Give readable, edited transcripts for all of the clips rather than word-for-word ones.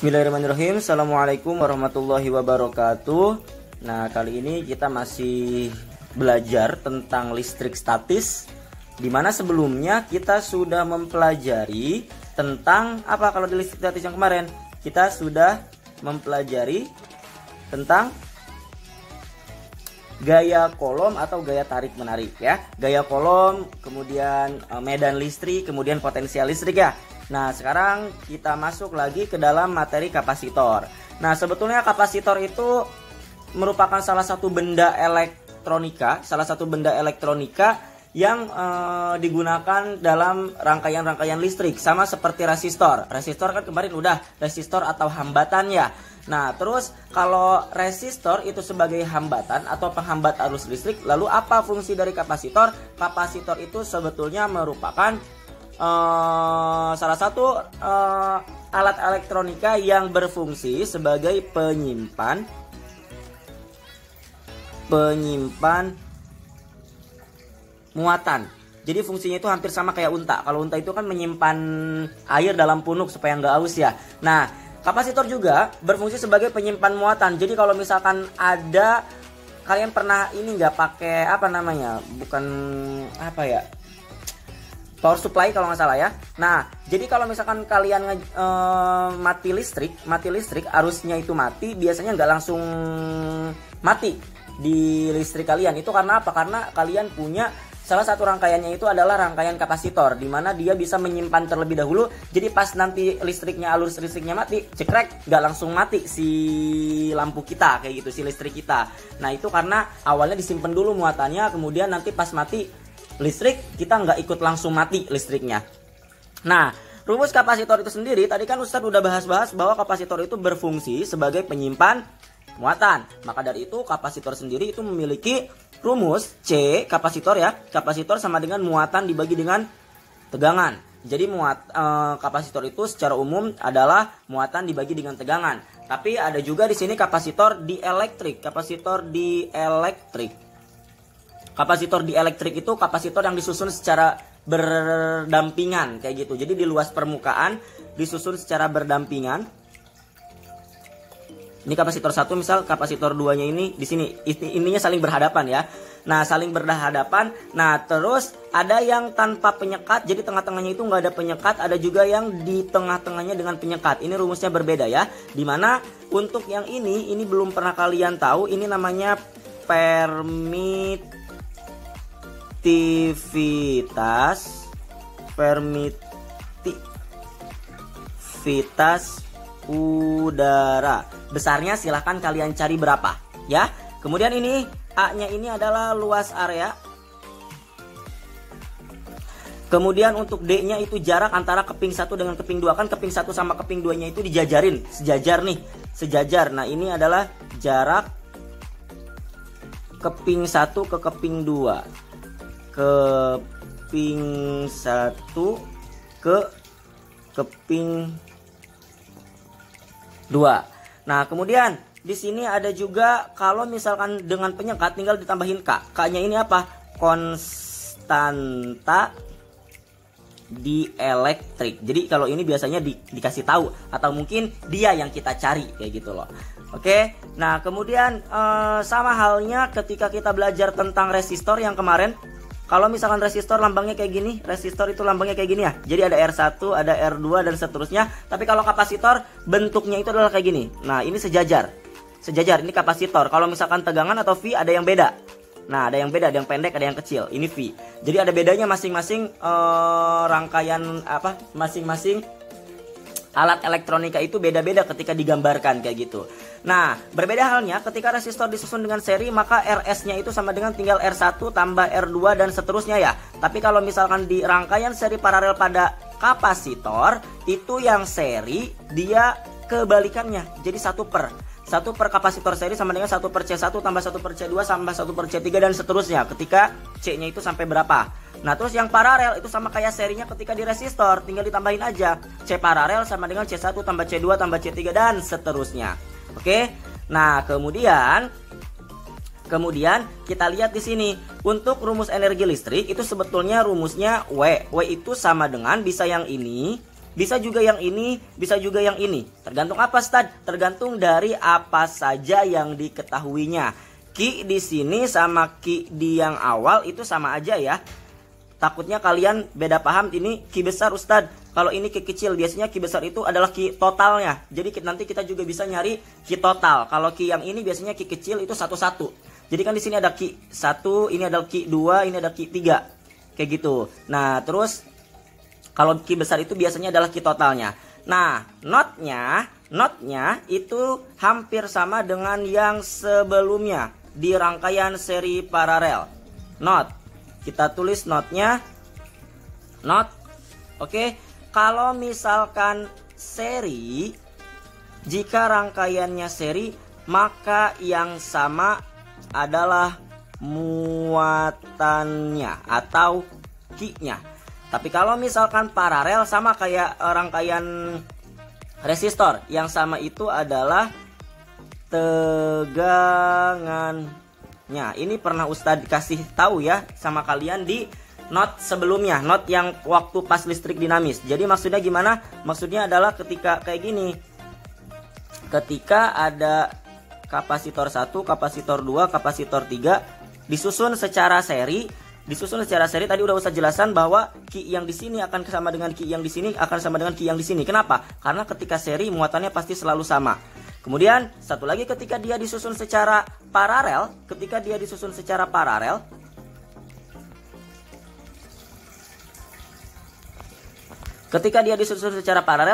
Bismillahirrahmanirrahim. Assalamualaikum warahmatullahi wabarakatuh. Nah, kali ini kita masih belajar tentang listrik statis, dimana sebelumnya kita sudah mempelajari tentang apa? Kalau di listrik statis yang kemarin kita sudah mempelajari tentang gaya kolom atau gaya tarik menarik ya. Gaya kolom, kemudian medan listrik, kemudian potensial listrik ya. Nah, sekarang kita masuk lagi ke dalam materi kapasitor. Nah, sebetulnya kapasitor itu merupakan salah satu benda elektronika, yang digunakan dalam rangkaian-rangkaian listrik, sama seperti resistor. Resistor kan kemarin udah, resistor atau hambatan ya. Nah, terus kalau resistor itu sebagai hambatan atau penghambat arus listrik, lalu apa fungsi dari kapasitor? Kapasitor itu sebetulnya merupakan salah satu alat elektronika yang berfungsi sebagai penyimpan muatan. Jadi fungsinya itu hampir sama kayak unta. Kalau unta itu kan menyimpan air dalam punuk supaya nggak haus ya. Nah, kapasitor juga berfungsi sebagai penyimpan muatan. Jadi kalau misalkan ada, kalian pernah ini nggak pakai apa namanya? Bukan apa ya? Power supply kalau nggak salah ya. Nah, jadi kalau misalkan kalian mati listrik, arusnya itu mati, biasanya nggak langsung mati di listrik kalian. Itu karena apa? Karena kalian punya salah satu rangkaiannya itu adalah rangkaian kapasitor, di mana dia bisa menyimpan terlebih dahulu. Jadi pas nanti arus listriknya mati, cekrek, nggak langsung mati si lampu kita kayak gitu, si listrik kita. Nah, itu karena awalnya disimpan dulu muatannya, kemudian nanti pas mati listrik kita nggak ikut langsung mati listriknya. Nah, rumus kapasitor itu sendiri tadi kan Ustadz udah bahas bahwa kapasitor itu berfungsi sebagai penyimpan muatan. Maka dari itu kapasitor sendiri itu memiliki rumus C kapasitor ya. Kapasitor sama dengan muatan dibagi dengan tegangan. Jadi kapasitor itu secara umum adalah muatan dibagi dengan tegangan. Tapi ada juga di sini kapasitor dielektrik. Kapasitor dielektrik itu kapasitor yang disusun secara berdampingan kayak gitu. Jadi di luas permukaan disusun secara berdampingan. Ini kapasitor 1, misal kapasitor 2-nya ini di sini ininya saling berhadapan ya. Nah, saling berhadapan. Nah, terus ada yang tanpa penyekat. Jadi tengah-tengahnya itu nggak ada penyekat, ada juga yang di tengah-tengahnya dengan penyekat. Ini rumusnya berbeda ya. Dimana untuk yang ini belum pernah kalian tahu, ini namanya permitivitas udara. Besarnya silahkan kalian cari berapa ya. Kemudian ini A-nya ini adalah luas area. Kemudian untuk D-nya itu jarak antara keping 1 dengan keping 2. Kan keping 1 sama keping 2-nya itu dijajarin, sejajar. Nah, ini adalah jarak keping 1 ke keping 2. Keping 1 ke keping 2. Nah, kemudian di sini ada juga kalau misalkan dengan penyekat tinggal ditambahin K. K-nya ini apa? Konstanta dielektrik. Jadi kalau ini biasanya dikasih tahu atau mungkin dia yang kita cari kayak gitu loh. Oke. Nah, kemudian sama halnya ketika kita belajar tentang resistor yang kemarin. Kalau misalkan resistor lambangnya kayak gini, resistor itu lambangnya kayak gini ya. Jadi ada R1, ada R2 dan seterusnya. Tapi kalau kapasitor bentuknya itu adalah kayak gini. Nah, ini sejajar ini kapasitor. Kalau misalkan tegangan atau V ada yang beda. Nah, ada yang beda, ada yang pendek, ada yang kecil. Ini V. Jadi ada bedanya masing-masing rangkaian masing-masing alat elektronika itu beda-beda ketika digambarkan kayak gitu. Nah, berbeda halnya ketika resistor disusun dengan seri, maka RS-nya itu sama dengan tinggal R1 tambah R2 dan seterusnya ya. Tapi kalau misalkan di rangkaian seri paralel pada kapasitor, itu yang seri dia kebalikannya. Jadi 1 per kapasitor seri sama dengan 1 per C1 tambah 1 per C2 tambah 1 per C3 dan seterusnya ketika C-nya itu sampai berapa. Nah, terus yang paralel itu sama kayak serinya ketika di resistor, tinggal ditambahin aja. C paralel sama dengan C1 tambah C2 tambah C3 dan seterusnya. Oke. Nah, kemudian kita lihat di sini. Untuk rumus energi listrik itu sebetulnya rumusnya W. W itu sama dengan bisa yang ini Bisa juga yang ini, bisa juga yang ini. Tergantung apa, Ustaz? Tergantung dari apa saja yang diketahuinya. Ki di sini sama ki di yang awal itu sama aja ya. Takutnya kalian beda paham, ini ki besar Ustadz, kalau ini ki kecil. Biasanya ki besar itu adalah ki totalnya. Jadi nanti kita juga bisa nyari ki total. Kalau ki yang ini biasanya ki kecil itu satu-satu. Jadi kan di sini ada ki 1, ini ada ki 2, ini ada ki 3. Kayak gitu. Nah, terus kalau ki besar itu biasanya adalah ki totalnya. Nah, notnya itu hampir sama dengan yang sebelumnya di rangkaian seri paralel. Not. Kita tulis notnya. Not. Oke. Kalau misalkan seri, jika rangkaiannya seri, maka yang sama adalah muatannya atau ki-nya. Tapi kalau misalkan paralel, sama kayak rangkaian resistor, yang sama itu adalah tegangannya. Ini pernah Ustadz kasih tahu ya sama kalian di not sebelumnya, not yang waktu pas listrik dinamis. Jadi maksudnya gimana? Maksudnya adalah ketika kayak gini, ketika ada kapasitor 1, kapasitor 2, kapasitor 3 disusun secara seri. Tadi udah Ustadz jelasan bahwa ki yang di sini akan sama dengan ki yang di sini, akan sama dengan ki yang di sini. Kenapa? Karena ketika seri muatannya pasti selalu sama. Kemudian satu lagi, ketika dia disusun secara paralel,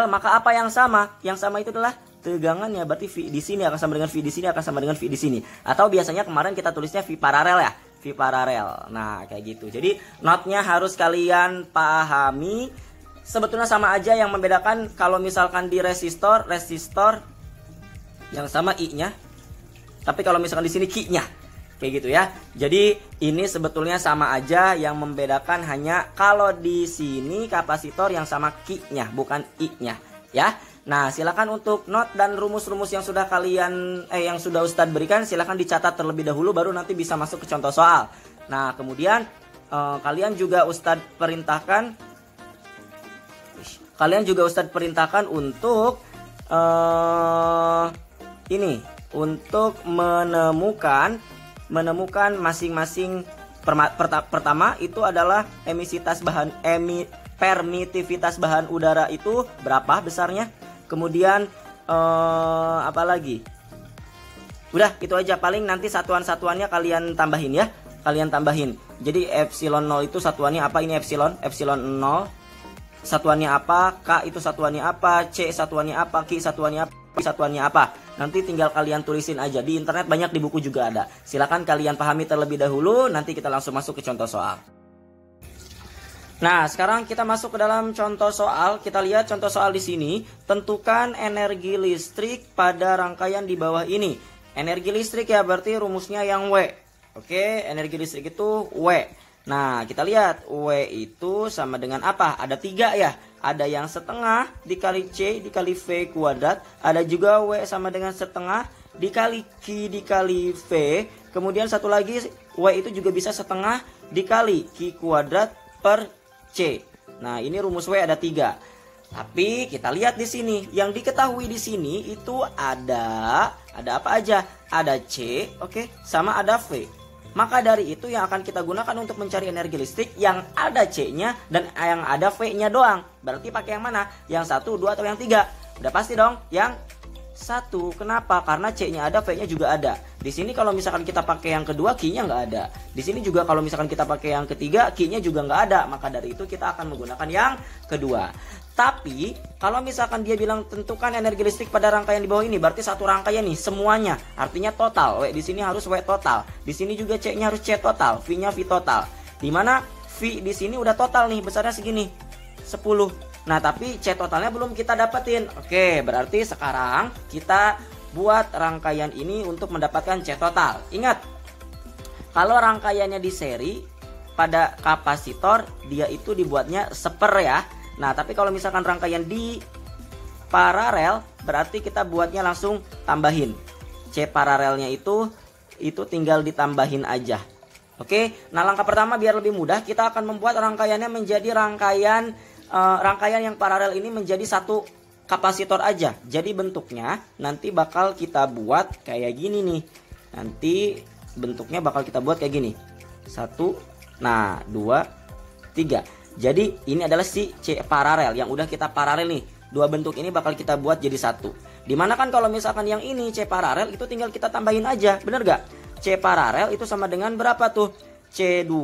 maka apa yang sama? Yang sama itu adalah tegangannya. Berarti V di sini akan sama dengan V di sini, akan sama dengan V di sini. Atau biasanya kemarin kita tulisnya V paralel ya, V paralel. Nah, kayak gitu. Jadi notnya harus kalian pahami. Sebetulnya sama aja, yang membedakan kalau misalkan di resistor yang sama I-nya. Tapi kalau misalkan di sini Q-nya. Kayak gitu ya. Jadi ini sebetulnya sama aja, yang membedakan hanya kalau di sini kapasitor yang sama Q-nya, bukan I-nya ya. Nah, silakan untuk not dan rumus-rumus yang sudah yang sudah Ustadz berikan, silakan dicatat terlebih dahulu, baru nanti bisa masuk ke contoh soal. Nah, kemudian kalian juga Ustadz perintahkan untuk untuk menemukan masing-masing. Pertama itu adalah permitivitas bahan udara itu berapa besarnya. Kemudian apa lagi? Udah, itu aja. Paling nanti satuan-satuannya kalian tambahin ya. Jadi epsilon 0 itu satuannya apa? Ini epsilon 0 satuannya apa? K itu satuannya apa? C satuannya apa? Q satuannya apa? P satuannya apa? Nanti tinggal kalian tulisin aja. Di internet banyak, di buku juga ada. Silakan kalian pahami terlebih dahulu, nanti kita langsung masuk ke contoh soal. Nah, sekarang kita masuk ke dalam contoh soal. Kita lihat contoh soal di sini. Tentukan energi listrik pada rangkaian di bawah ini. Energi listrik ya, berarti rumusnya yang W. Oke, energi listrik itu W. Nah, kita lihat W itu sama dengan apa? Ada 3 ya. Ada yang setengah dikali C dikali V kuadrat. Ada juga W sama dengan setengah dikali Q dikali V. Kemudian satu lagi W itu juga bisa setengah dikali Q kuadrat per C. Nah, ini rumus W ada 3. Tapi kita lihat di sini, yang diketahui di sini itu ada apa aja? Ada C, oke, sama ada V. Maka dari itu yang akan kita gunakan untuk mencari energi listrik yang ada C-nya dan yang ada V-nya doang. Berarti pakai yang mana? Yang 1, 2 atau yang 3? Udah pasti dong yang 1. Kenapa? Karena C-nya ada, V-nya juga ada. Di sini kalau misalkan kita pakai yang kedua, Q-nya nggak ada. Di sini juga kalau misalkan kita pakai yang ketiga, Q-nya juga nggak ada. Maka dari itu kita akan menggunakan yang kedua. Tapi kalau misalkan dia bilang tentukan energi listrik pada rangkaian di bawah ini, berarti satu rangkaian nih semuanya. Artinya total. W di sini harus W total. Di sini juga C-nya harus C total, V-nya V total. Dimana V di sini udah total nih, besarnya segini, 10. Nah, tapi C totalnya belum kita dapetin. Oke, berarti sekarang kita buat rangkaian ini untuk mendapatkan C total. Ingat, kalau rangkaiannya di seri pada kapasitor, dia itu dibuatnya seper ya. Nah, tapi kalau misalkan rangkaian di paralel, berarti kita buatnya langsung tambahin. C paralelnya itu tinggal ditambahin aja. Oke, nah langkah pertama biar lebih mudah, kita akan membuat rangkaiannya menjadi rangkaian rangkaian yang paralel ini menjadi satu kapasitor aja. Jadi bentuknya nanti bakal kita buat kayak gini nih. Nanti bentuknya bakal kita buat kayak gini. 1, nah 2, 3. Jadi ini adalah si C paralel yang udah kita paralel nih. Dua bentuk ini bakal kita buat jadi satu. Dimana kan kalau misalkan yang ini C paralel itu tinggal kita tambahin aja, bener gak? C paralel itu sama dengan berapa tuh? C2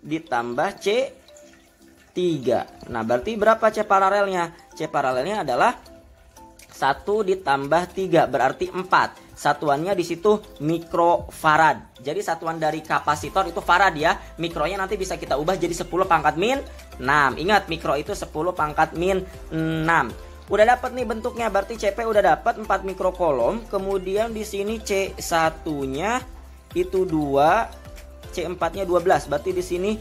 ditambah C3. Nah berarti berapa C paralelnya? C paralelnya adalah 1 ditambah 3 berarti 4. Satuannya di situ mikrofarad. Jadi satuan dari kapasitor itu farad ya. Mikronya nanti bisa kita ubah jadi 10 pangkat min 6. Ingat mikro itu 10 pangkat min 6. Udah dapat nih bentuknya, berarti CP udah dapat 4 mikrokolom. Kemudian di sini C1-nya itu 2, C4-nya 12. Berarti di sini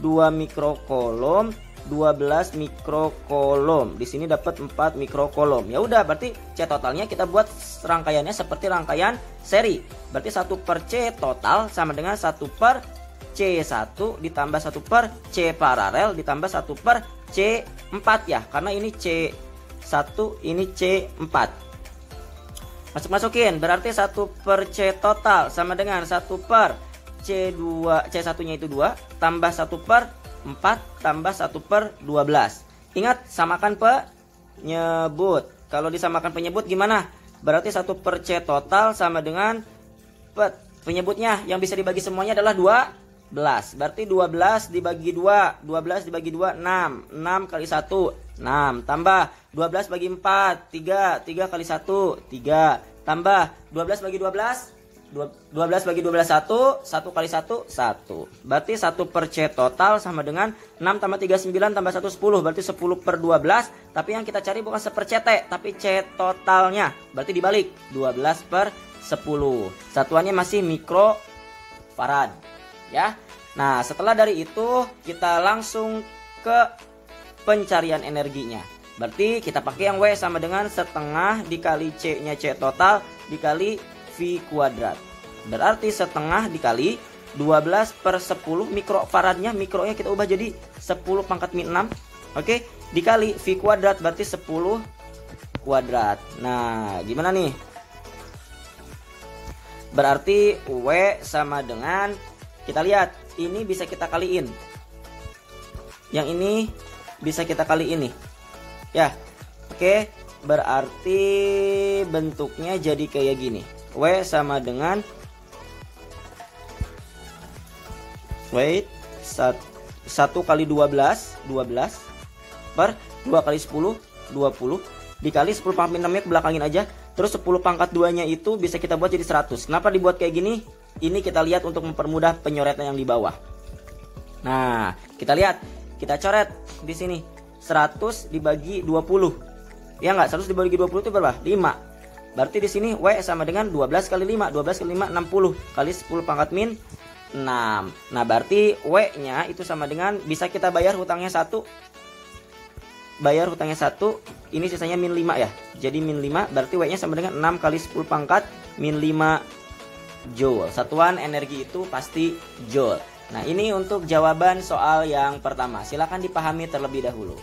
2 mikrokolom, 12 mikrokolom. Di sini dapat 4 mikrokolom. Ya udah, berarti C totalnya kita buat rangkaiannya seperti rangkaian seri. Berarti 1 per C total sama dengan 1 per C1 ditambah 1 per C paralel ditambah 1 per C4 ya. Karena ini C1, ini C4. Masukin. Berarti 1 per C total sama dengan 1 per C2, C1-nya itu 2 tambah 1 per 4 tambah 1 per 12. Ingat, samakan penyebut. Kalau disamakan penyebut gimana? Berarti 1 per C total sama dengan penyebutnya yang bisa dibagi semuanya adalah 12. Berarti 12 dibagi 2, 12 dibagi 2 6. 6 kali 1 6 tambah 12 bagi 4 3, 3 kali 1 3 tambah 12 bagi 12 12 bagi 12 1, 1 kali 1 1. Berarti 1 per C total sama dengan 6 tambah 3 9 tambah 1 10. Berarti 10 per 12. Tapi yang kita cari bukan 1 per CT, tapi C totalnya. Berarti dibalik 12 per 10. Satuannya masih mikrofarad ya. Nah setelah dari itu kita langsung ke pencarian energinya. Berarti kita pakai yang W sama dengan setengah dikali C-nya C total dikali V kuadrat. Berarti setengah dikali 12 per 10 mikrofaradnya. Mikronya kita ubah jadi 10 pangkat min 6. Oke, dikali V kuadrat berarti 10 kuadrat. Nah gimana nih? Berarti W sama dengan, kita lihat ini bisa kita kaliin, yang ini bisa kita kali ini ya. Oke, berarti bentuknya jadi kayak gini. W sama dengan 1 kali 12 per 2 kali 10 20 dikali 10 pangkat min 6 nya belakangin aja. Terus 10 pangkat 2 nya itu bisa kita buat jadi 100. Kenapa dibuat kayak gini? Ini kita lihat untuk mempermudah penyoretan yang di bawah. Nah kita lihat, kita coret di sini 100 dibagi 20 ya nggak? 100 dibagi 20 itu berapa? 5. Berarti di sini W sama dengan 12 kali 5. 12 kali 5 60 kali 10 pangkat min 6. Nah berarti W-nya itu sama dengan, bisa kita bayar hutangnya 1. Bayar hutangnya 1. Ini sisanya min 5 ya. Jadi min 5 berarti W-nya sama dengan 6 kali 10 pangkat min 5 Joule. Satuan energi itu pasti Joule. Nah ini untuk jawaban soal yang pertama. Silakan dipahami terlebih dahulu.